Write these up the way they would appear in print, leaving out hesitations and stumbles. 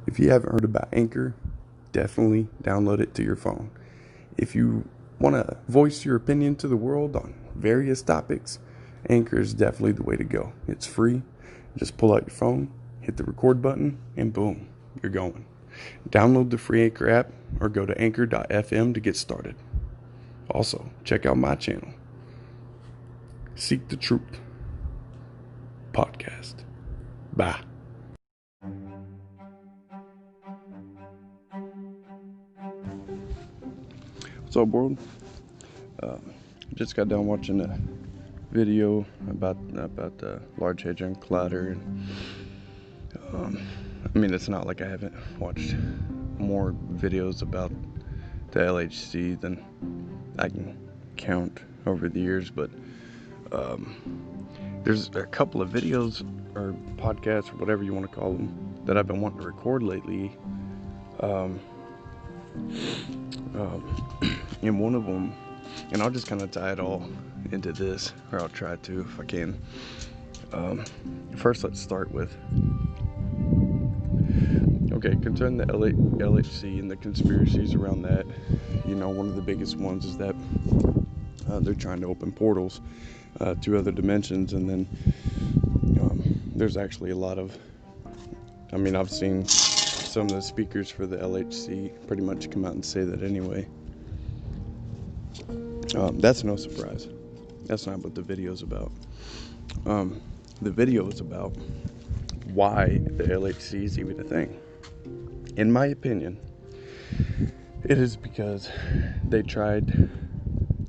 If you haven't heard about Anchor, definitely download it to your phone. If you want to voice your opinion to the world on various topics, Anchor is definitely the way to go. It's free. Just pull out your phone, hit the record button, and boom, you're going. Download the free Anchor app or go to anchor.fm to get started. Also, check out my channel, Seek the Truth Podcast. Bye. What's up, world? Just got done watching a video about the Large Hadron Collider, and it's not like I haven't watched more videos about the LHC than I can count over the years, but there's a couple of videos or podcasts or whatever you want to call them that I've been wanting to record lately. And one of them, and I'll just kind of tie it all into this, or I'll try to if I can. First, let's start with, concerning the LHC and the conspiracies around that. One of the biggest ones is that they're trying to open portals to other dimensions, and then there's actually a lot of, I've seen some of the speakers for the LHC pretty much come out and say that anyway. That's no surprise. That's not what the video's about. The video is about why the LHC is even a thing. In my opinion, it is because they tried,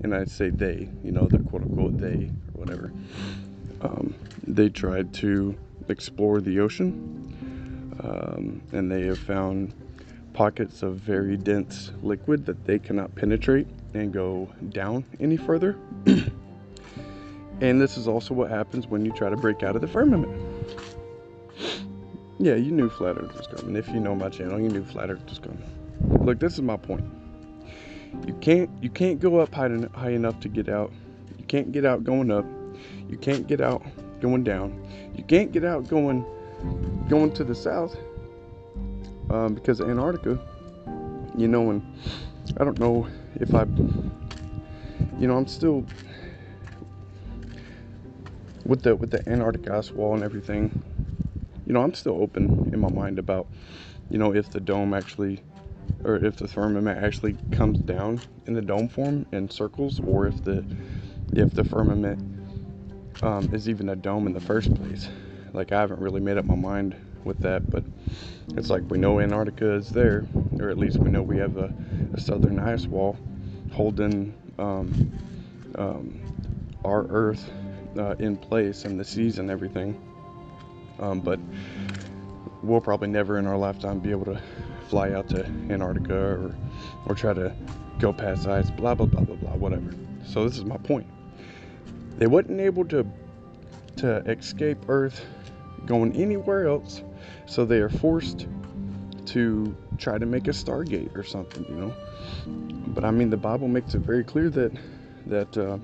and I say they, the quote-unquote they, or whatever, they tried to explore the ocean, and they have found pockets of very dense liquid that they cannot penetrate and go down any further. And this is also what happens when you try to break out of the firmament. Yeah, you knew flat earth was coming. If you know my channel, you knew flat earth was coming. Look, this is my point. You can't go up high enough to get out. You can't get out going up. You can't get out going down. You can't get out going to the south, because of Antarctica. And I don't know if I'm still with the Antarctic ice wall and everything. I'm still open in my mind about, if the dome actually, or if the firmament actually comes down in the dome form and circles, or if the firmament is even a dome in the first place. Like, I haven't really made up my mind with that, but it's like we know Antarctica is there, or at least we know we have a southern ice wall holding our Earth in place, and the seas and everything. But we'll probably never in our lifetime be able to fly out to Antarctica or try to go past ice, blah, blah, blah, blah, blah, whatever. So this is my point. They wasn't able to escape Earth going anywhere else, so they are forced to try to make a Stargate or something, But the Bible makes it very clear that the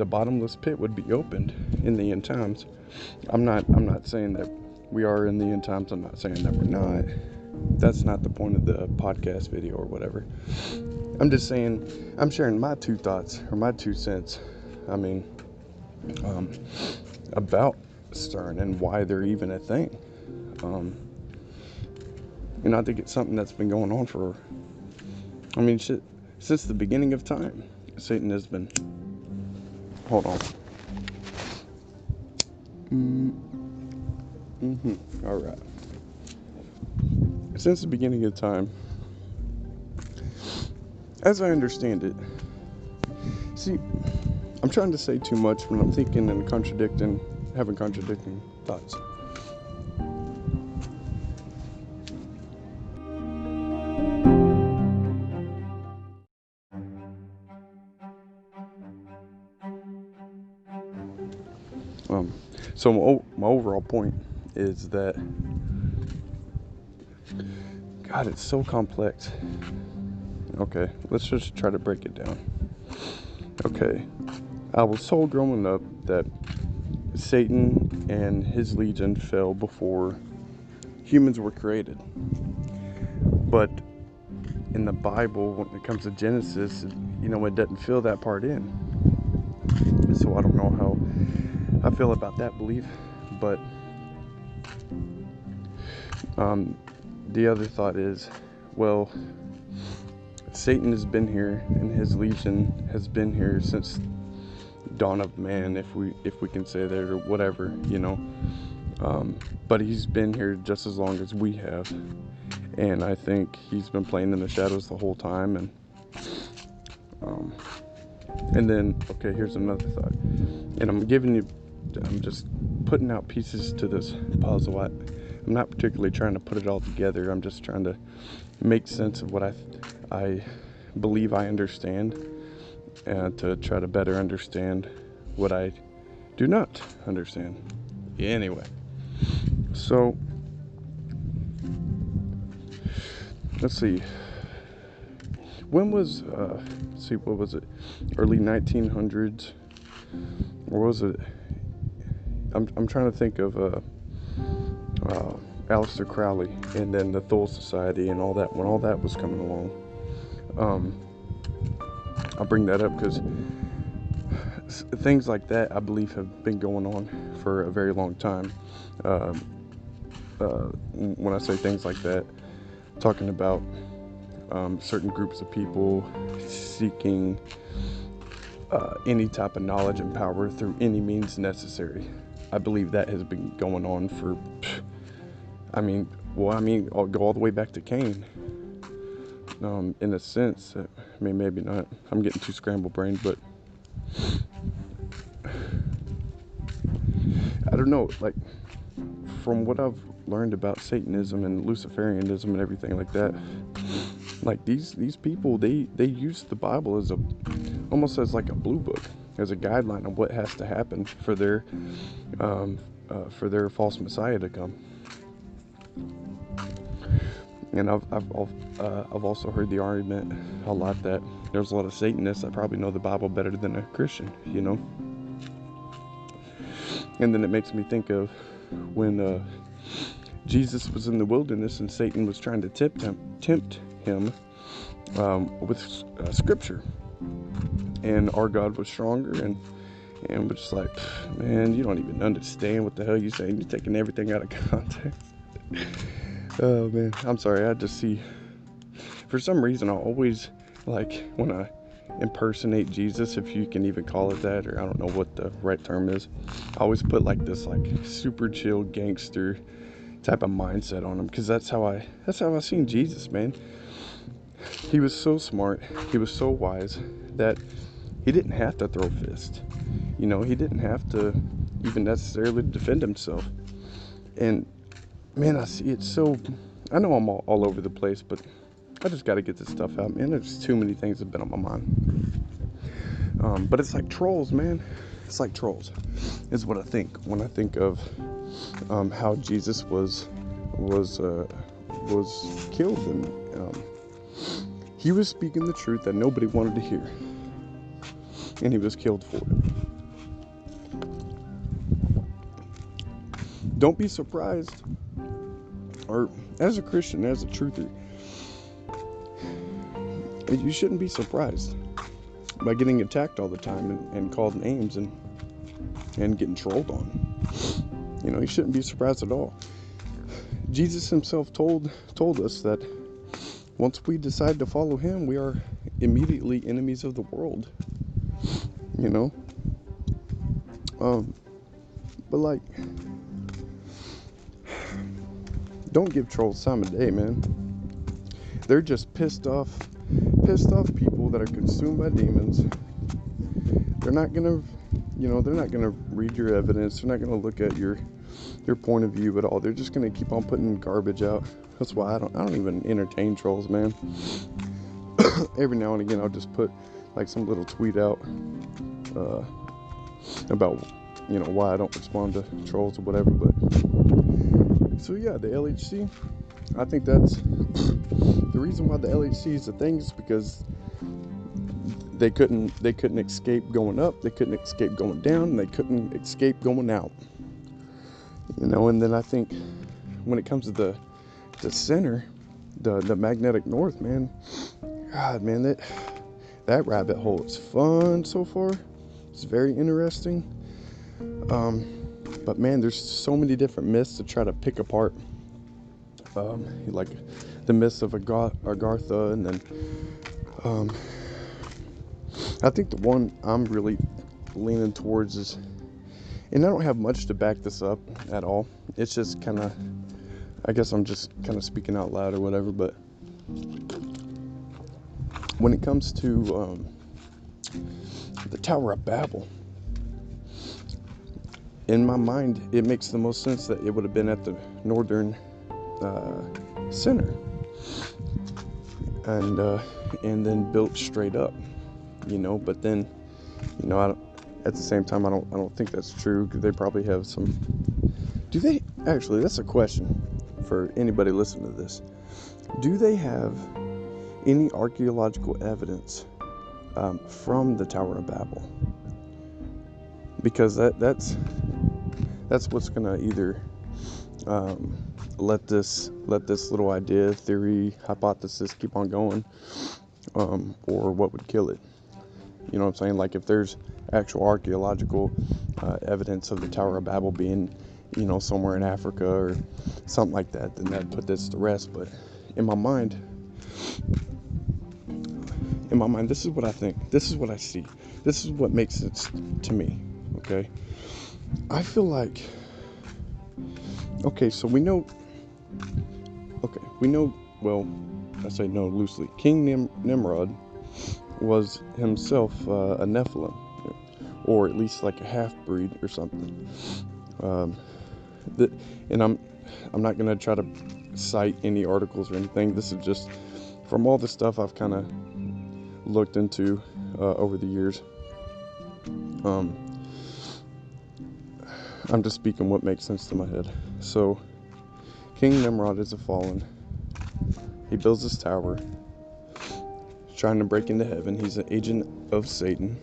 bottomless pit would be opened in the end times. I'm not saying that we are in the end times. I'm not saying that we're not. That's not the point of the podcast video or whatever. I'm just saying, I'm sharing my two thoughts, or my 2 cents, about CERN and why they're even a thing. I think it's something that's been going on for, since the beginning of time. Satan has been, hold on. All right. Since the beginning of time, as I understand it, see, I'm trying to say too much when I'm thinking and having contradicting thoughts. So my overall point is that, God, it's so complex. Okay, let's just try to break it down. Okay, I was told growing up that Satan and his legion fell before humans were created. But in the Bible, when it comes to Genesis, it doesn't fill that part in. So I don't know how I feel about that belief. But the other thought is, well, Satan has been here, and his legion has been here since dawn of man, if we can say that, or whatever, but he's been here just as long as we have, and I think he's been playing in the shadows the whole time. And then, okay, here's another thought, and I'm just putting out pieces to this puzzle. I'm not particularly trying to put it all together. I'm just trying to make sense of what I believe I understand, and to try to better understand what I do not understand. Anyway, so let's see. When was what was it? Early 1900s, or was it? I'm trying to think of Aleister Crowley, and then the Thule Society and all that. When all that was coming along, I'll bring that up because things like that, I believe, have been going on for a very long time. When I say things like that, talking about certain groups of people seeking any type of knowledge and power through any means necessary. I believe that has been going on for, I'll go all the way back to Cain. In a sense, maybe not. I'm getting too scrambled brained, but I don't know. Like, from what I've learned about Satanism and Luciferianism and everything like that, like these people, they use the Bible as almost as like a blue book, as a guideline on what has to happen for their false Messiah to come. And I've also heard the argument a lot that there's a lot of Satanists that probably know the Bible better than a Christian, And then it makes me think of when Jesus was in the wilderness and Satan was trying to tempt him with scripture, and our God was stronger and was just like, man, you don't even understand what the hell you're saying. You're taking everything out of context. Oh man, I'm sorry. I just see, for some reason, I always, like, when I impersonate Jesus, if you can even call it that, or I don't know what the right term is, I always put like this like super chill gangster type of mindset on him, because that's how I seen Jesus, man. He was so smart, he was so wise that he didn't have to throw fists. He didn't have to even necessarily defend himself. And man, I see it so, I know I'm all over the place, but I just got to get this stuff out, man. There's too many things that have been on my mind. But it's like trolls, man. It's like trolls, is what I think when I think of how Jesus was killed, and he was speaking the truth that nobody wanted to hear, and he was killed for it. Don't be surprised, or as a Christian, as a truther, you shouldn't be surprised by getting attacked all the time and called names and getting trolled on. You shouldn't be surprised at all. Jesus himself told us that once we decide to follow him, we are immediately enemies of the world. But like, don't give trolls time of day, man. They're just pissed off people that are consumed by demons. They're not gonna read your evidence. They're not gonna look at your point of view at all. They're just gonna keep on putting garbage out. That's why I don't even entertain trolls, man. Every now and again, I'll just put like some little tweet out about why I don't respond to trolls or whatever. But so yeah, the LHC, I think that's the reason why the LHC is a thing, is because they couldn't escape going up, they couldn't escape going down, and they couldn't escape going out. And then I think when it comes to the the center, the magnetic north, man. God, man, that rabbit hole is fun so far. It's very interesting. But man, there's so many different myths to try to pick apart. Like the myths of Agartha, and then I think the one I'm really leaning towards is, and I don't have much to back this up at all. It's just kind of, I guess I'm just kind of speaking out loud or whatever, but when it comes to the Tower of Babel, in my mind, it makes the most sense that it would have been at the northern center, and then built straight up, But then, at the same time, I don't think that's true, because they probably have some. Do they actually? That's a question for anybody listening to this. Do they have any archaeological evidence from the Tower of Babel? Because that's what's gonna either let this little idea, theory, hypothesis keep on going, or what would kill it. You know what I'm saying? Like, if there's actual archaeological evidence of the Tower of Babel being, somewhere in Africa or something like that, then that'd put this to rest. But in my mind, this is what I think. This is what I see. This is what makes sense to me. Okay? I feel like, so we know, well, I say no loosely. King Nimrod was himself a Nephilim, or at least like a half-breed or something. And I'm not going to try to cite any articles or anything. This is just from all the stuff I've kind of looked into over the years. I'm just speaking what makes sense to my head. So, King Nimrod is a fallen. He builds this tower, trying to break into heaven. He's an agent of Satan.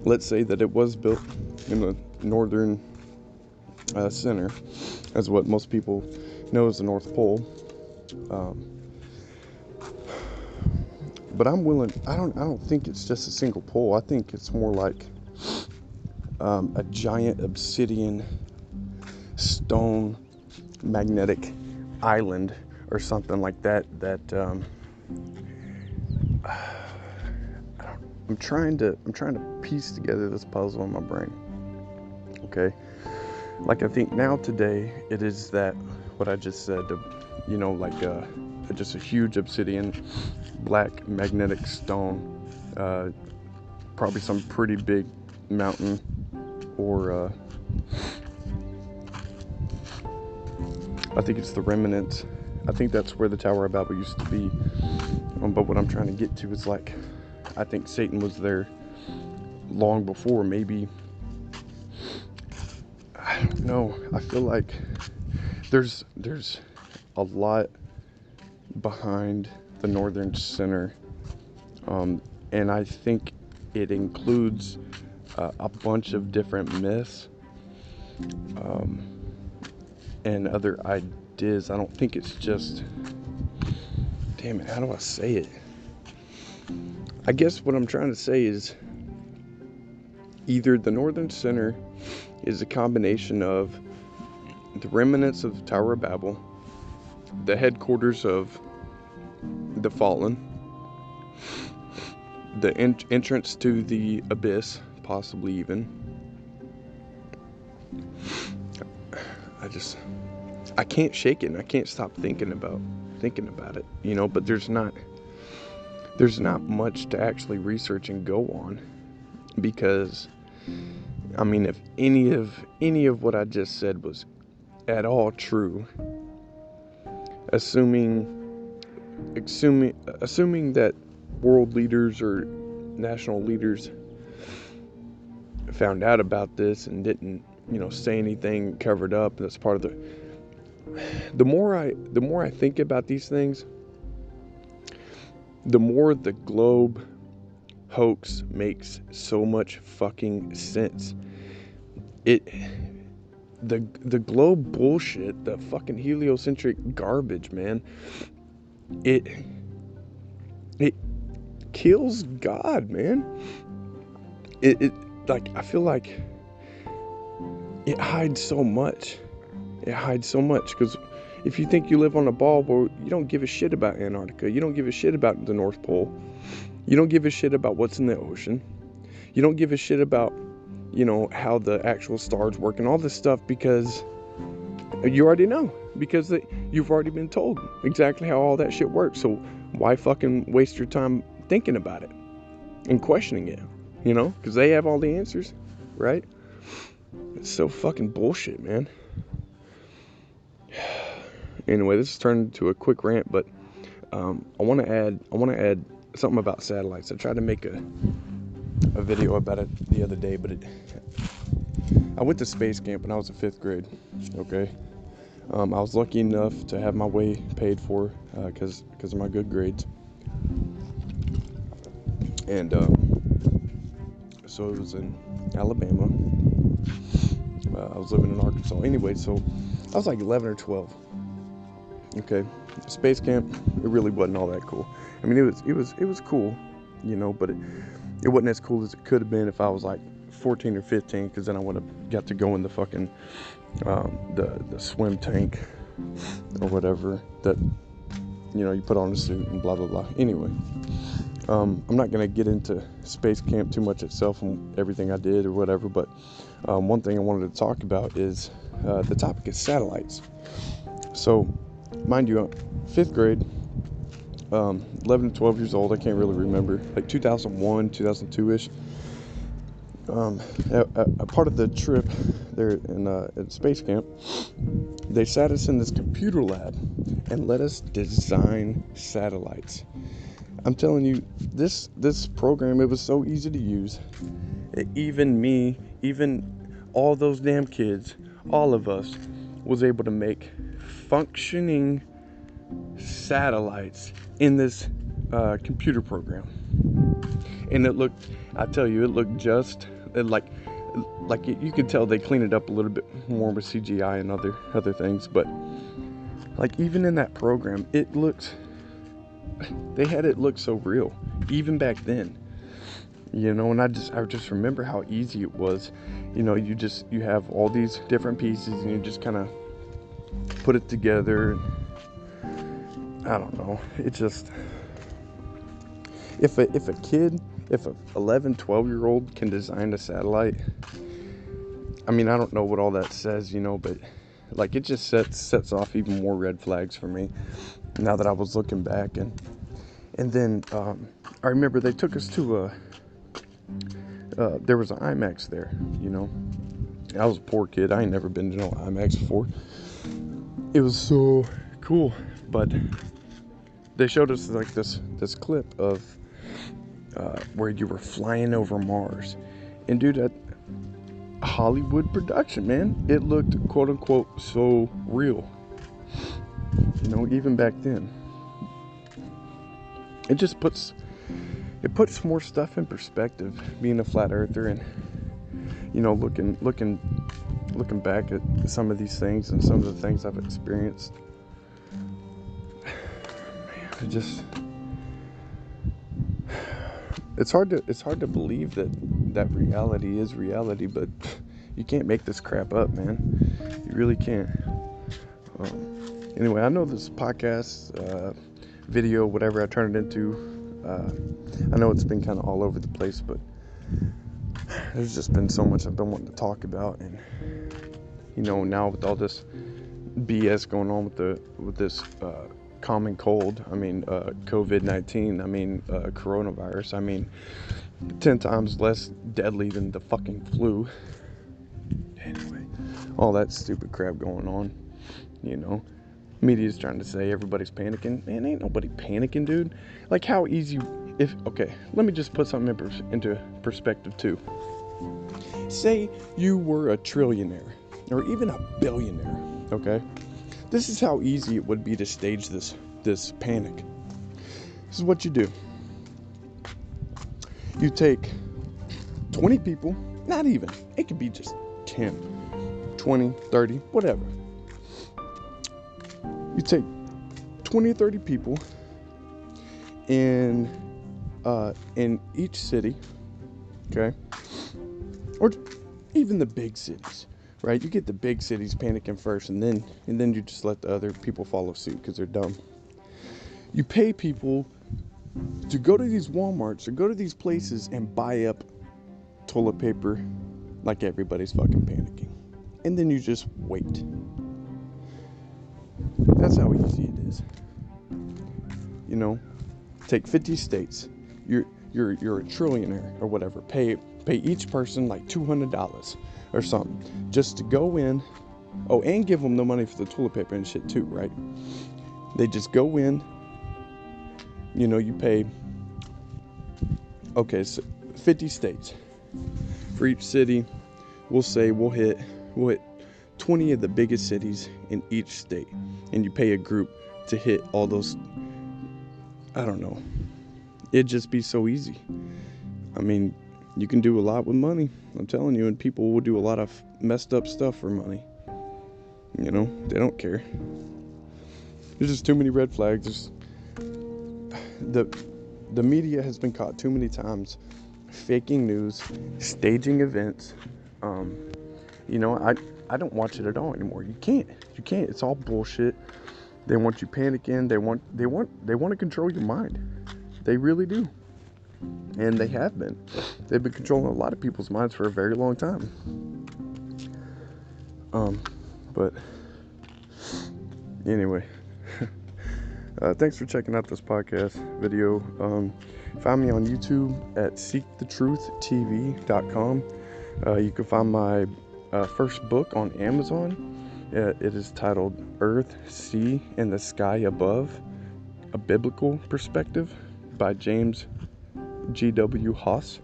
Let's say that it was built in the northern center, as what most people know as the North Pole. But I'm willing. I don't think it's just a single pole. I think it's more like a giant obsidian stone magnetic island or something like that. I'm trying to piece together this puzzle in my brain. Okay, like I think now today it is that what I just said. Just a huge obsidian, black magnetic stone, probably some pretty big mountain, or I think it's the remnants. I think that's where the Tower of Babel used to be. But what I'm trying to get to is, like, I think Satan was there long before. Maybe, I don't know. I feel like there's a lot behind the northern center, and I think it includes a bunch of different myths and other ideas. I don't think it's just, damn it, how do I say it? I guess what I'm trying to say is either the northern center is a combination of the remnants of the Tower of Babel, the headquarters of the fallen, the entrance to the abyss, possibly even. I can't shake it, and I can't stop thinking about it, but there's not much to actually research and go on, because I mean, if any of what I just said was at all true, assuming that world leaders or national leaders found out about this and didn't, say anything, covered up, that's part of the more I think about these things, the more the globe hoax makes so much fucking sense. the globe bullshit, the fucking heliocentric garbage, man. It kills God, man. It like, I feel like it hides so much. It hides so much, because if you think you live on a ball, well, you don't give a shit about Antarctica. You don't give a shit about the North Pole. You don't give a shit about what's in the ocean. You don't give a shit about, how the actual stars work and all this stuff, because you already know. Because you've already been told exactly how all that shit works. So why fucking waste your time thinking about it and questioning it? Because they have all the answers, right? It's so fucking bullshit, man. Anyway, this has turned into a quick rant, but I want to add something about satellites. I tried to make a video about it the other day, but I went to space camp when I was in 5th grade. Okay, I was lucky enough to have my way paid for because of my good grades, and so it was in Alabama. I was living in Arkansas. Anyway, so I was like 11 or 12. Okay, space camp, it really wasn't all that cool. I mean, it was cool, but it wasn't as cool as it could have been if I was like 14 or 15, because then I would have got to go in the fucking the swim tank or whatever that you put on a suit and blah blah blah. Anyway, I'm not gonna get into space camp too much itself and everything I did or whatever, but one thing I wanted to talk about is the topic is satellites. So, mind you, 5th grade, 11 to 12 years old, I can't really remember, like 2001, 2002-ish. A part of the trip there at space camp, they sat us in this computer lab and let us design satellites. I'm telling you, this program, it was so easy to use. Even me, even all those damn kids, all of us was able to make functioning satellites in this computer program. And it looked, I tell you, it looked just like you could tell they cleaned it up a little bit more with CGI and other things, but like even in that program, they had it look so real, even back then. And I just remember how easy it was. You have all these different pieces and you just kind of put it together. I don't know. It just, if a 11, 12-year-old can design a satellite, I mean, I don't know what all that says, but like it just sets off even more red flags for me now that I was looking back. And then I remember they took us to there was an IMAX there. I was a poor kid. I ain't never been to no IMAX before. It was so cool, but they showed us like this clip of where you were flying over Mars, and dude, that Hollywood production, man, it looked quote unquote so real. Even back then, it just puts more stuff in perspective. Being a flat earther and looking back at some of these things and some of the things I've experienced. It's hard to believe that reality is reality, but you can't make this crap up, man. You really can't. Anyway, I know this podcast, video, whatever I turn it into, I know it's been kind of all over the place, but there's just been so much I've been wanting to talk about, and now with all this BS going on with this common cold, I mean COVID-19, I mean coronavirus, I mean 10 times less deadly than the fucking flu. Anyway, all that stupid crap going on, media's trying to say everybody's panicking. Man, ain't nobody panicking, dude. Like, how easy, okay, let me just put something into perspective too. Say you were a trillionaire or even a billionaire, okay? This is how easy it would be to stage this panic. This is what you do. You take 20 people, not even, it could be just 10, 20, 30, whatever. You take 20 or 30 people in each city, okay? Or even the big cities, right? You get the big cities panicking first, and then you just let the other people follow suit because they're dumb. You pay people to go to these Walmarts or go to these places and buy up toilet paper like everybody's fucking panicking. And then you just wait. That's how easy it is. You know, take 50 states. You're a trillionaire or whatever. Pay each person like $200 or something just to go in. Oh, and give them the money for the toilet paper and shit too, right? They just go in. You know, you pay. Okay, so 50 states. For each city, we'll say we'll hit 20 of the biggest cities in each state, and you pay a group to hit all those. I don't know. It'd just be so easy. I mean, you can do a lot with money, I'm telling you, and people will do a lot of messed up stuff for money. You know, they don't care. There's just too many red flags. The media has been caught too many times faking news, staging events. You know, I don't watch it at all anymore. You can't. It's all bullshit. They want you panicking. They want to control your mind. They really do. And they have been. They've been controlling a lot of people's minds for a very long time. But anyway, thanks for checking out this podcast video. Find me on YouTube at seekthetruth.tv.com. You can find my first book on Amazon. It is titled Earth, Sea, and the Sky Above, A Biblical Perspective by James G.W. Haas.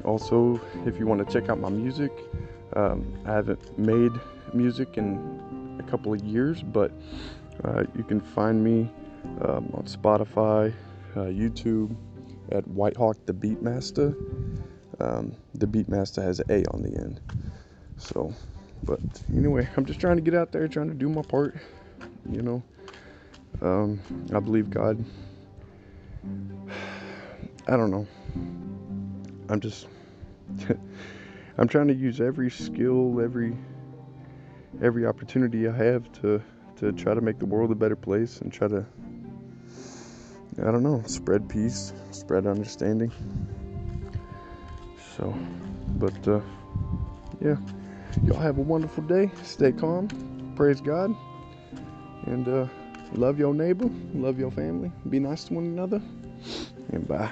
Also, if you want to check out my music, I haven't made music in a couple of years, but you can find me on Spotify, YouTube at Whitehawk the Beatmaster. The Beatmaster has an A on the end. So, but anyway, I'm just trying to get out there, trying to do my part. You know, I believe God. I don't know. I'm just I'm trying to use every skill, every opportunity I have to try to make the world a better place and try to, I don't know, spread peace, spread understanding. So, but yeah, y'all have a wonderful day. Stay calm, praise God, and love your neighbor, love your family, be nice to one another, and bye.